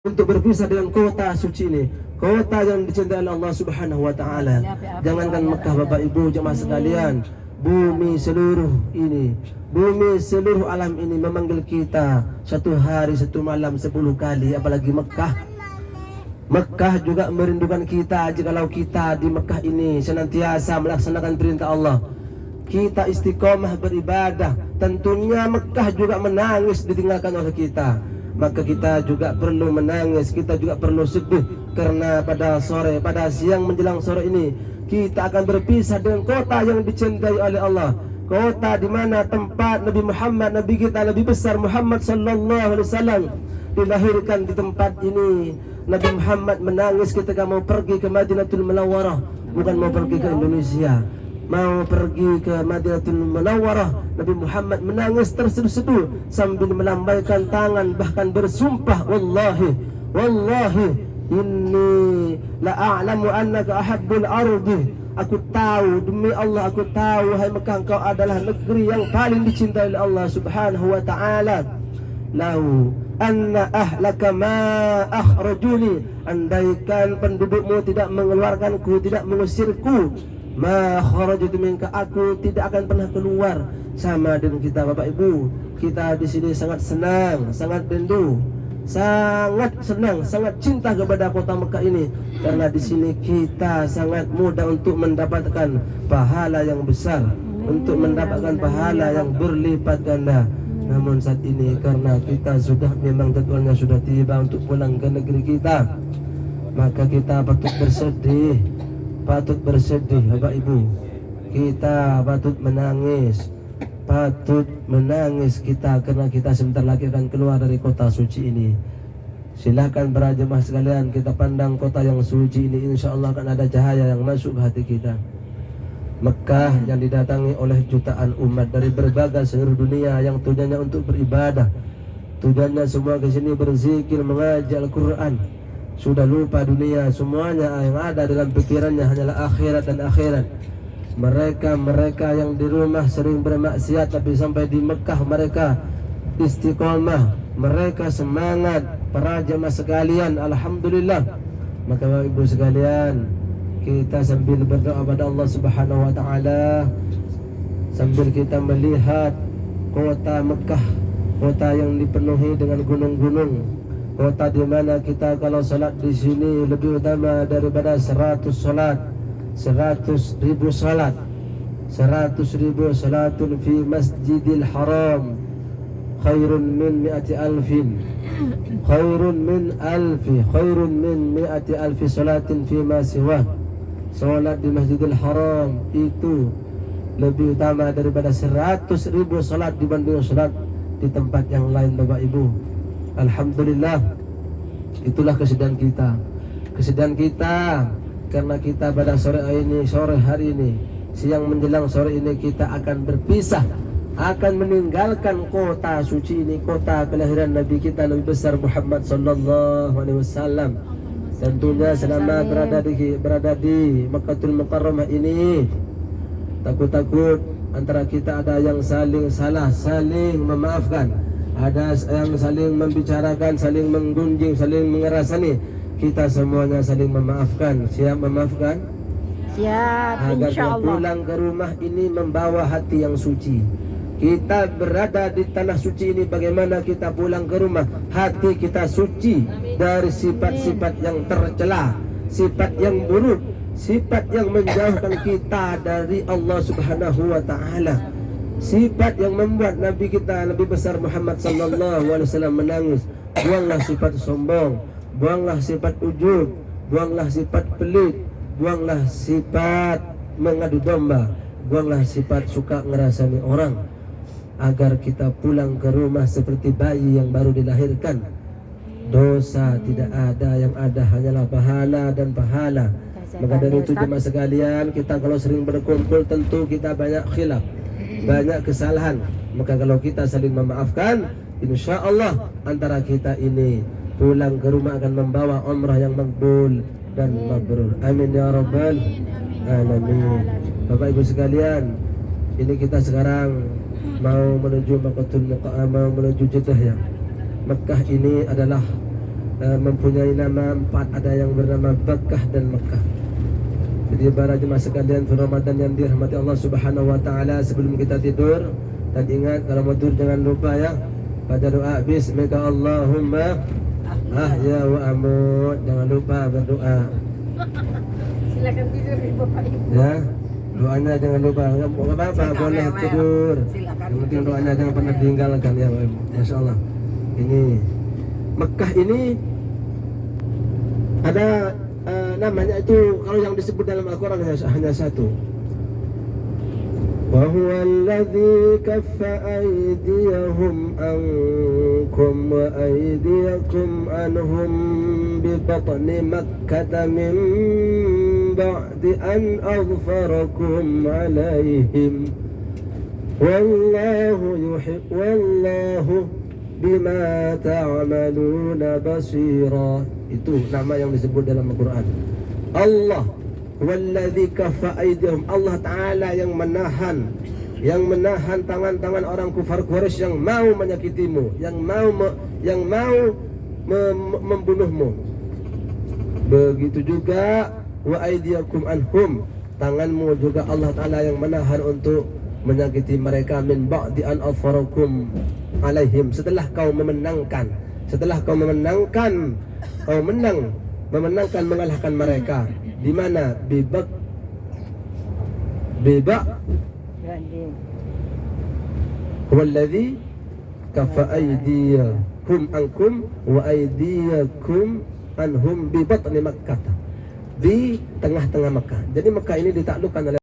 untuk berpisah dengan kota suci ini, kota yang dicintai oleh Allah Subhanahu wa taala. Jangankan Mekah Bapak Ibu jemaah sekalian, bumi seluruh ini, bumi seluruh alam ini memanggil kita satu hari satu malam 10 kali, apalagi Mekah. Mekah juga merindukan kita jikalau kita di Mekah ini senantiasa melaksanakan perintah Allah. Kita istiqomah beribadah, tentunya Mekah juga menangis ditinggalkan oleh kita. Maka kita juga perlu menangis, kita juga perlu sedih, karena pada sore, pada siang menjelang sore ini kita akan berpisah dengan kota yang dicintai oleh Allah. Kota di mana tempat Nabi Muhammad, Nabi kita, Nabi besar Muhammad sallallahu alaihi wasallam dilahirkan. Di tempat ini Nabi Muhammad menangis ketika mau pergi ke Madinatul Munawwarah, bukan mau pergi ke Indonesia, mau pergi ke Madinatul Munawwarah. Nabi Muhammad menangis terseduh-seduh sambil melambaikan tangan, bahkan bersumpah, wallahi inni la a'lamu annaka ahabbul ardi. Aku tahu, demi Allah aku tahu, hai Mekah, engkau adalah negeri yang paling dicintai oleh Allah Subhanahu wa taala. Lau anna ahlaka ma akhrajuni, andaikan pendudukmu tidak mengeluarkanku, tidak mengusirku, ma kharajtu minka, aku tidak akan pernah keluar. Sama dengan kita Bapak Ibu, kita di sini sangat senang, sangat rindu, sangat senang, sangat cinta kepada kota Mekah ini, karena di sini kita sangat mudah untuk mendapatkan pahala yang besar, untuk mendapatkan pahala yang berlipat ganda. Namun saat ini karena kita sudah memang jadwalnya sudah tiba untuk pulang ke negeri kita, maka kita patut bersedih Bapak Ibu. Kita patut menangis kita, karena kita sebentar lagi akan keluar dari kota suci ini. Silakan para jemaah sekalian, kita pandang kota yang suci ini, insya Allah akan ada cahaya yang masuk ke hati kita. Mekah yang didatangi oleh jutaan umat dari berbagai seluruh dunia yang tujuannya untuk beribadah, tujuannya semua ke sini berzikir, mengaji Al-Quran. Sudah lupa dunia, semuanya yang ada dalam pikirannya hanyalah akhirat dan akhirat. Mereka yang di rumah sering bermaksiat, tapi sampai di Mekah mereka istiqomah, mereka semangat. Para jemaah sekalian, alhamdulillah. Maka Bapak Ibu sekalian, kita sambil berdoa pada Allah Subhanahu wa taala, sambil kita melihat kota Mekah, kota yang dipenuhi dengan gunung-gunung, kota di mana kita kalau salat di sini lebih utama daripada 100 salat, 100.000 salat, 100.000 salatun fi Masjidil Haram khairun min mi'ati alfin, khairun min mi'ati alfi salatin fi ma siwa. Salat di Masjidil Haram itu lebih utama daripada 100.000 salat dibanding salat di tempat yang lain Bapak Ibu. Alhamdulillah, itulah kesedihan kita karena kita pada sore hari ini, siang menjelang sore ini kita akan berpisah, akan meninggalkan kota suci ini, kota kelahiran Nabi kita, Nabi besar Muhammad sallallahu alaihi wasallam. Tentunya selama berada di Makkahul Mukarramah ini, takut-takut antara kita ada yang saling salah, saling memaafkan, ada yang saling membicarakan, saling menggunjing, saling mengerasani. Kita semuanya saling memaafkan. Siap memaafkan? Siap, agar insya Allah. pulang ke rumah ini membawa hati yang suci. Kita berada di tanah suci ini, bagaimana kita pulang ke rumah hati kita suci dari sifat-sifat yang tercela, sifat yang buruk, sifat yang menjauhkan kita dari Allah Subhanahu wa taala, sifat yang membuat Nabi kita, Nabi besar Muhammad sallallahu alaihi wasallam menangis. Buanglah sifat sombong, buanglah sifat ujub, buanglah sifat pelit, buanglah sifat mengadu domba, buanglah sifat suka ngerasani orang, agar kita pulang ke rumah seperti bayi yang baru dilahirkan. Dosa tidak ada, yang ada hanyalah pahala dan pahala. Maka dari itu jemaah sekalian, kita kalau sering berkumpul tentu kita banyak khilaf, banyak kesalahan. Maka kalau kita saling memaafkan, insya Allah antara kita ini pulang ke rumah akan membawa umrah yang makbul dan mabrur. Amin ya rabbal alamin. Bapak Ibu sekalian, ini kita sekarang mau menuju Makkahul Mukarramah, mau menuju Jeddah ya. Mekah ini adalah mempunyai nama 4, ada yang bernama Bakkah dan Mekah. Jadi para jemaah sekalian Ramadan yang dirahmati Allah Subhanahu wa taala, sebelum kita tidur dan ingat kalau mau tidur jangan lupa ya baca doa bismika Allahumma ahya wa amut, jangan lupa berdoa. Silakan tidur Bapak Ibu. Ya, doanya jangan lupa. Enggak apa-apa, boleh tidur. Yang penting doanya jangan pernah ditinggalkan ya, Bapak Ibu. Masya Allah. Ini Mekah ini ada namanya itu, kalau yang disebut dalam Al-Quran hanya satu. Wa huwa alladzi kaffa aydiyahum ankum wa aydiyakum anhum bi batni Makkah min ba'di an aghfarakum alaihim wallahu bima ta'maluna basira. Itu nama yang disebut dalam Al-Quran. Allah walladzi kaffa aydihum, Allah Ta'ala yang menahan tangan-tangan orang kufar Quraisy yang mau menyakitimu, yang mau membunuhmu. Begitu juga wa aydiyakum anhum, tanganmu juga Allah Ta'ala yang menahan untuk menyakiti mereka min ba'di an afarakum alaihim, setelah kau memenangkan mengalahkan mereka. Di mana? Bibak walladzi kaffa aydiyahum ankum wa aydiyakum anhum bi batni Makkah, di tengah-tengah Makkah. Jadi Makkah ini ditaklukkan oleh